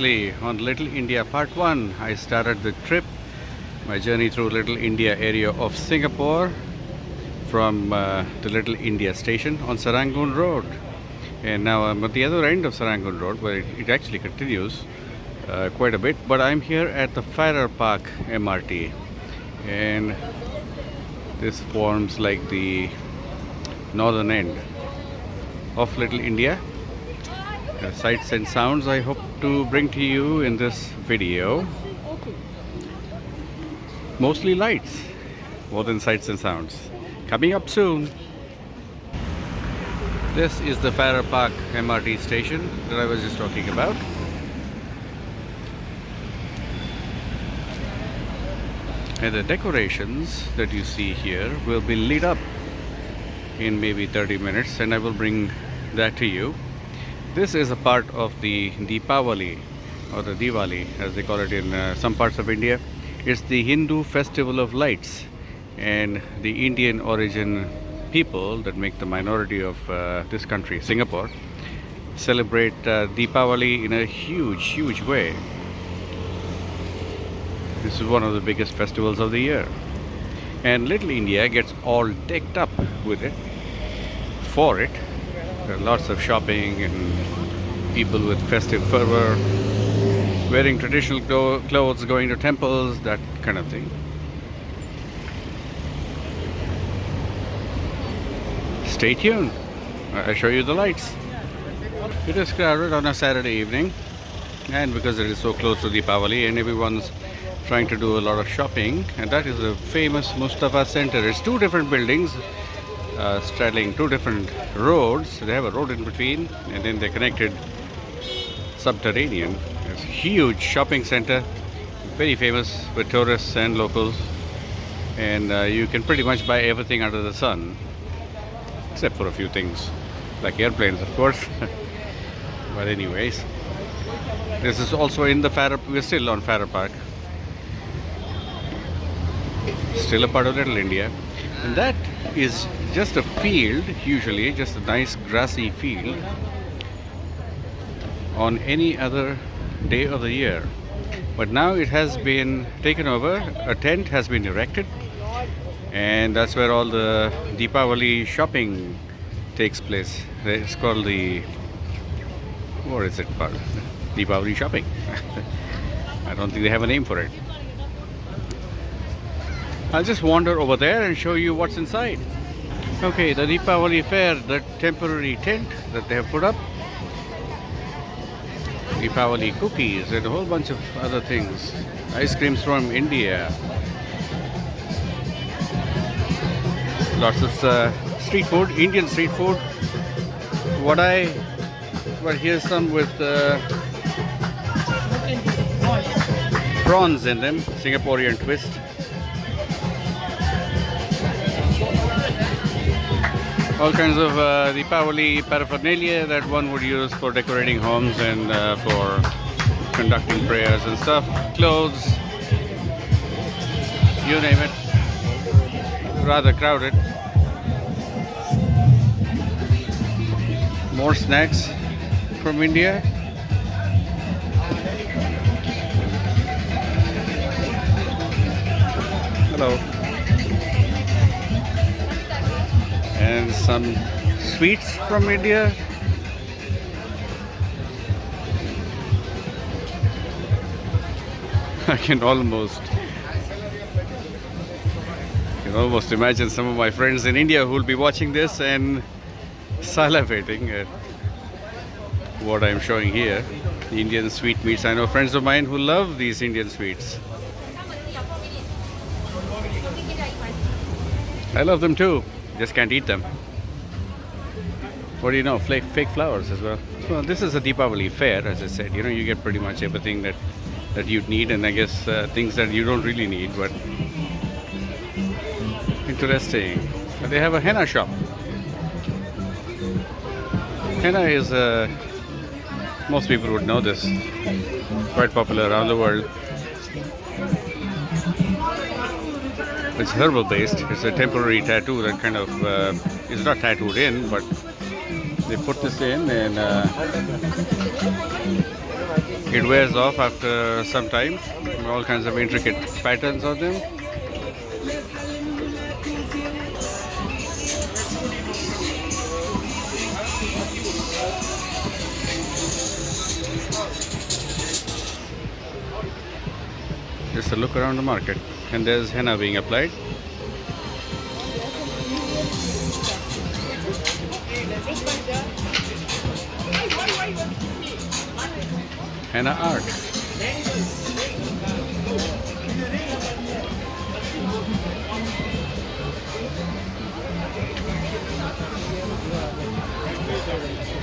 previously on Little India Part 1, I started the trip, my journey through Little India area of Singapore from the Little India station on Serangoon Road. And now I'm at the other end of Serangoon Road, where it actually continues quite a bit. But I'm here at the Farrer Park MRT, and this forms like the northern end of Little India. Sights and sounds I hope to bring to you in this video. Mostly lights more than sights and sounds. Coming up soon. This is the Farrer Park MRT station that I was just talking about. And the decorations that you see here will be lit up in maybe 30 minutes, and I will bring that to you. This is a part of the Deepavali, or the Diwali as they call it in some parts of India. It's the Hindu festival of lights, and the Indian origin people that make the minority of this country, Singapore, celebrate Deepavali in a huge way. This is one of the biggest festivals of the year, and Little India gets all decked up with it, for it. There are lots of shopping and people with festive fervor, wearing traditional clothes, going to temples, that kind of thing. Stay tuned, I'll show you the lights. It is crowded on a Saturday evening, and because it is so close to Deepavali and everyone's trying to do a lot of shopping, and that is the famous Mustafa Centre. It's two different buildings straddling two different roads. They have a road in between, and then they're connected subterranean. It's a huge shopping center, very famous with tourists and locals, and you can pretty much buy everything under the sun, except for a few things like airplanes, of course. But anyways, this is also in the Farrer. We're still on Farrer Park, still a part of Little India, and that is just a field, usually just a nice grassy field on any other day of the year. But now it has been taken over, a tent has been erected, and that's where all the Deepavali shopping takes place. It's called the, what is it called? Deepavali shopping. I don't think they have a name for it. I'll just wander over there and show you what's inside. Okay, the Deepavali Fair, the temporary tent that they have put up. Deepavali cookies and a whole bunch of other things. Ice creams from India. Lots of street food, Indian street food. But here's some with prawns in them, Singaporean twist. All kinds of Deepavali paraphernalia that one would use for decorating homes and for conducting prayers and stuff. Clothes, you name it. Rather crowded. More snacks from India. Hello. And some sweets from India. I can almost imagine some of my friends in India who will be watching this and salivating at what I'm showing here. The Indian sweetmeats. I know friends of mine who love these Indian sweets. I love them too. Just can't eat them. What do you know? Fake flowers as well. Well, this is a Deepavali fair, as I said. You know, you get pretty much everything that you'd need, and I guess things that you don't really need, but interesting. They have a henna shop. Henna is, most people would know this, quite popular around the world. It's herbal based. It's a temporary tattoo that kind of is not tattooed in, but they put this in and It wears off after some time. All kinds of intricate patterns on them. Just a look around the market, and there's henna being applied. Henna art.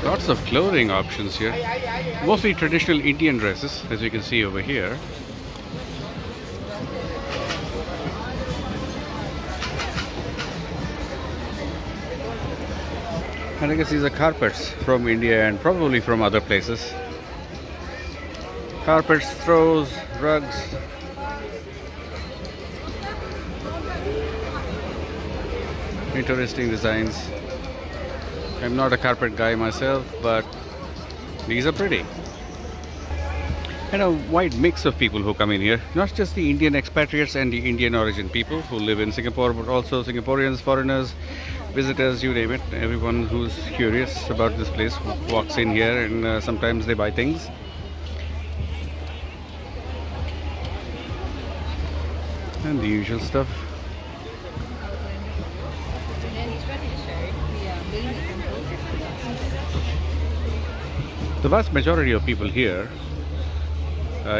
Lots of clothing options here. Mostly traditional Indian dresses, as you can see over here. And I guess these are carpets from India and probably from other places. Carpets, throws, rugs. Interesting designs. I'm not a carpet guy myself, but these are pretty. And a wide mix of people who come in here. Not just the Indian expatriates and the Indian origin people who live in Singapore, but also Singaporeans, foreigners, visitors, you name it. Everyone who's curious about this place walks in here, and sometimes they buy things. And the usual stuff. The vast majority of people here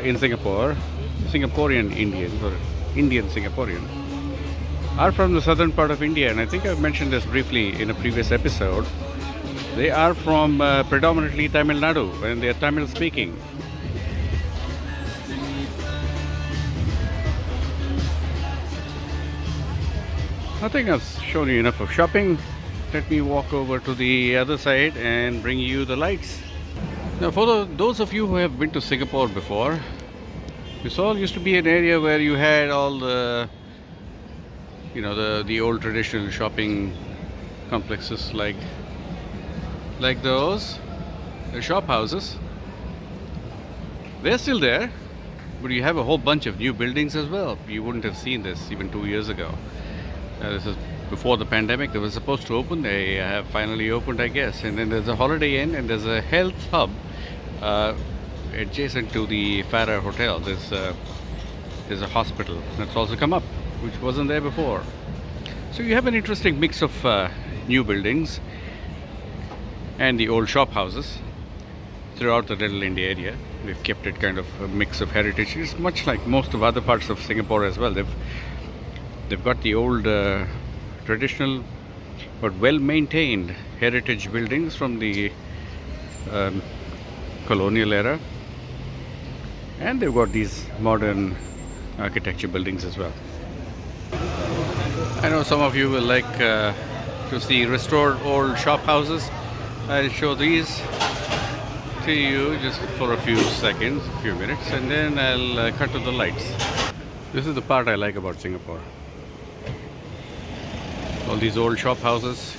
in Singapore, Singaporean Indians or Indian Singaporean, are from the southern part of India, and I think I've mentioned this briefly in a previous episode. They are from predominantly Tamil Nadu, and they are Tamil speaking. I think I've shown you enough of shopping. Let me walk over to the other side and bring you the lights. Now, for those of you who have been to Singapore before, this all used to be an area where you had all the, the old traditional shopping complexes like those, the shop houses. They're still there, but you have a whole bunch of new buildings as well. You wouldn't have seen this even 2 years ago. This is before the pandemic. They were supposed to open. They have finally opened, I guess. And then there's a Holiday Inn, and there's a health hub adjacent to the Farah Hotel. There's a hospital that's also come up, which wasn't there before. So you have an interesting mix of new buildings and the old shop houses throughout the Little India area. We've kept it kind of a mix of heritage. It's much like most of other parts of Singapore as well. They've got the old traditional but well-maintained heritage buildings from the colonial era, and they've got these modern architecture buildings as well. I know some of you will like to see restored old shop houses. I'll show these to you just for a few seconds, a few minutes, and then I'll cut to the lights. This is the part I like about Singapore. All these old shop houses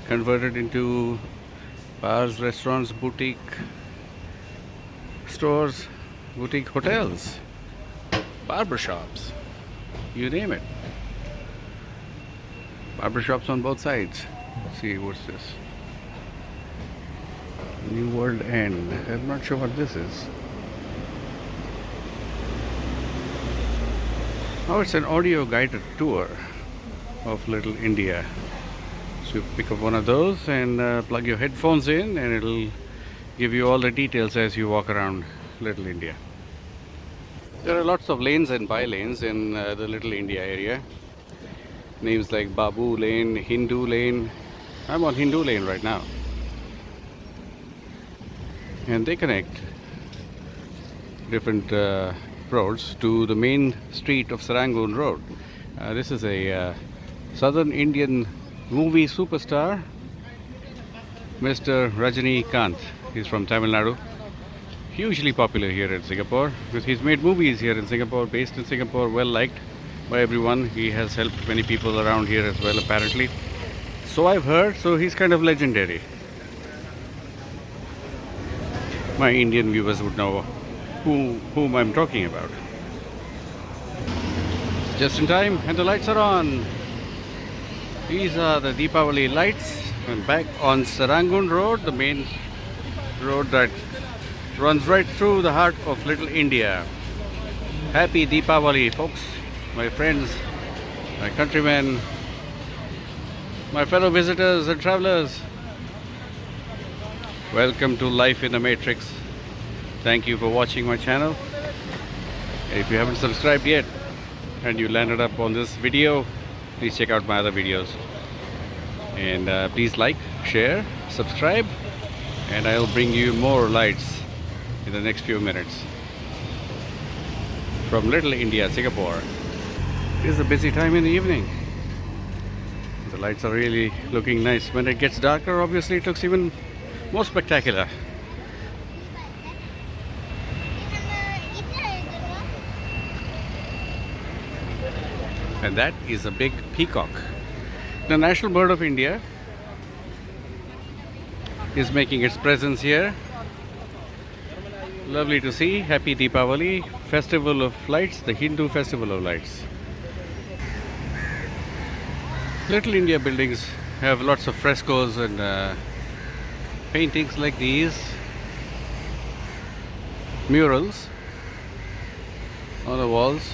converted into bars, restaurants, boutique stores, boutique hotels, barber shops, you name it. Barber shops on both sides. Let's see, what's this? New World End. I'm not sure what this is. Oh, it's an audio guided tour of Little India. So you pick up one of those and plug your headphones in, and it'll give you all the details as you walk around Little India. There are lots of lanes and by lanes in the Little India area. Names like Babu Lane, Hindu Lane. I'm on Hindu Lane right now. And they connect different roads to the main street of Serangoon Road. This is a Southern Indian movie superstar, Mr. Rajinikanth. He's from Tamil Nadu. Hugely popular here in Singapore. He's made movies here in Singapore, based in Singapore, well liked by everyone. He has helped many people around here as well, apparently. So I've heard, so he's kind of legendary. My Indian viewers would know whom I'm talking about. Just in time, and the lights are on. These are the Deepavali lights. And back on Sarangun Road, the main road that runs right through the heart of Little India. Happy Deepavali, folks, my friends, my countrymen, my fellow visitors and travelers. Welcome to Life in the Matrix. Thank you for watching my channel. If you haven't subscribed yet and you landed up on this video, please check out my other videos. And please like, share, subscribe, and I'll bring you more lights in the next few minutes. From Little India, Singapore. It is a busy time in the evening. The lights are really looking nice. When it gets darker, obviously it looks even more spectacular. And that is a big peacock. The national bird of India is making its presence here. Lovely to see. Happy Deepavali, Festival of Lights, the Hindu Festival of Lights. Little India buildings have lots of frescoes and paintings like these, murals on the walls.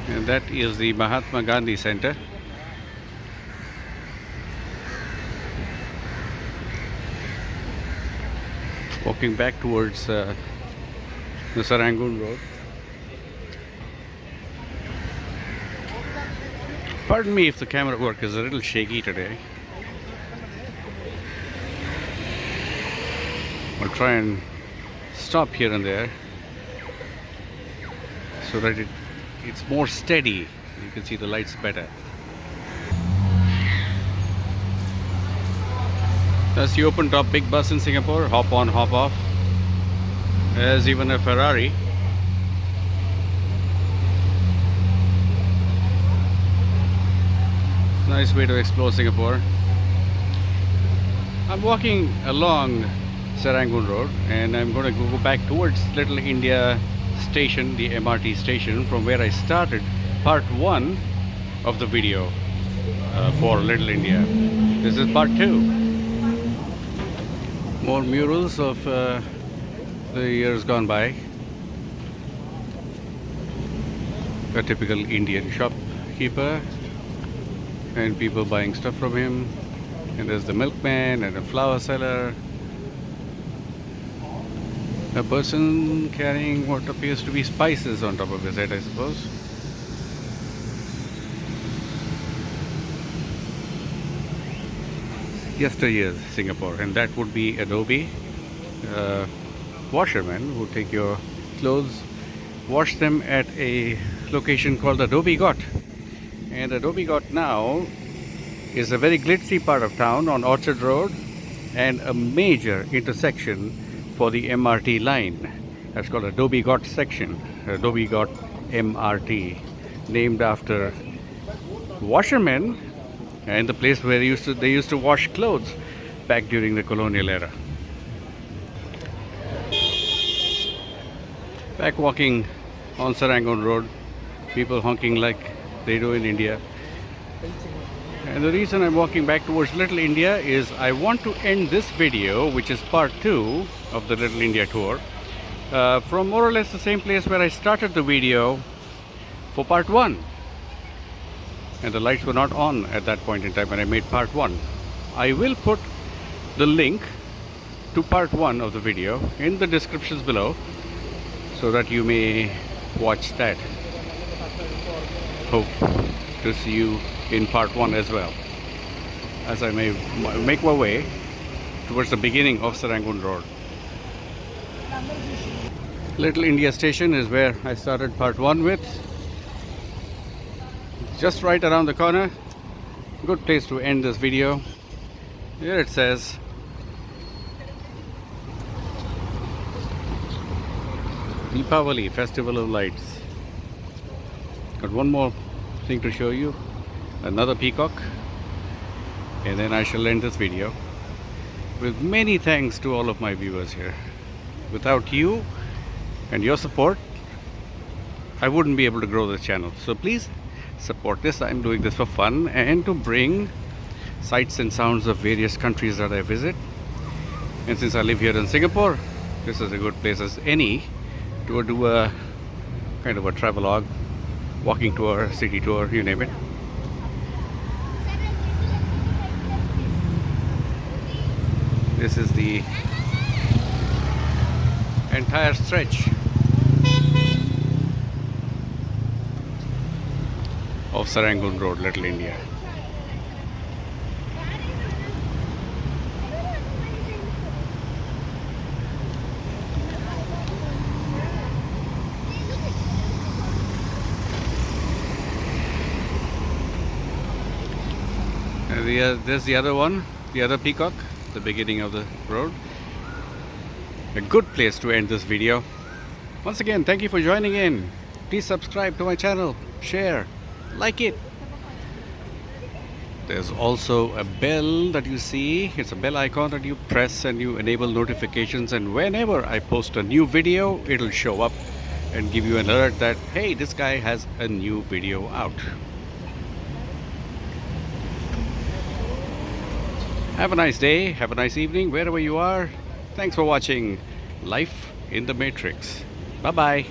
And that is the Mahatma Gandhi Centre. Walking back towards the Sarangun Road. Pardon me if the camera work is a little shaky today. I'll try and stop here and there so that it's more steady. You can see the lights better. That's the open top big bus in Singapore. Hop on, hop off. There's even a Ferrari. Nice way to explore Singapore. I'm walking along Sarangun Road and I'm going to go back towards Little India Station, the MRT station, from where I started part 1 of the video for Little India. This is part 2. More murals of the years gone by. A typical Indian shopkeeper and people buying stuff from him. And there's the milkman and a flower seller. A person carrying what appears to be spices on top of his head, I suppose. Yesteryear's Singapore, and that would be Adobe. Washermen who take your clothes, wash them at a location called Adobe Got. And Adobe Got now is a very glitzy part of town on Orchard Road and a major intersection for the MRT line. That's called Adobe Got section, Adobe Got MRT, named after washermen and the place where they used to wash clothes back during the colonial era. Back walking on Sarangun Road, people honking like they do in India. And the reason I'm walking back towards Little India is I want to end this video, which is part 2 of the Little India tour, from more or less the same place where I started the video for part 1. And the lights were not on at that point in time when I made part 1. I will put the link to part 1 of the video in the descriptions below so that you may watch that. Hope to see you in part 1 as well, as I may make my way towards the beginning of Sarangun Road. Little India Station is where I started part 1 with. Just right around the corner. Good place to end this video. Here it says Deepavali Festival of Lights. Got one more thing to show you. Another peacock, and then I shall end this video with many thanks to all of my viewers here. Without you and your support, I wouldn't be able to grow this channel. So please support this. I'm doing this for fun and to bring sights and sounds of various countries that I visit. And since I live here in Singapore, this is a good place as any to do a kind of a travelogue, walking tour, city tour, you name it. This is the entire stretch of Serangoon Road, Little India. And there's the other one, the other peacock, the beginning of the road. A good place to end this video. Once again, thank you for joining in. Please subscribe to my channel, share, like it. There's also a bell that you see. It's a bell icon that you press and you enable notifications, and whenever I post a new video, it'll show up and give you an alert that, hey, this guy has a new video out. Have a nice day, have a nice evening, wherever you are. Thanks for watching Life in the Matrix. Bye-bye.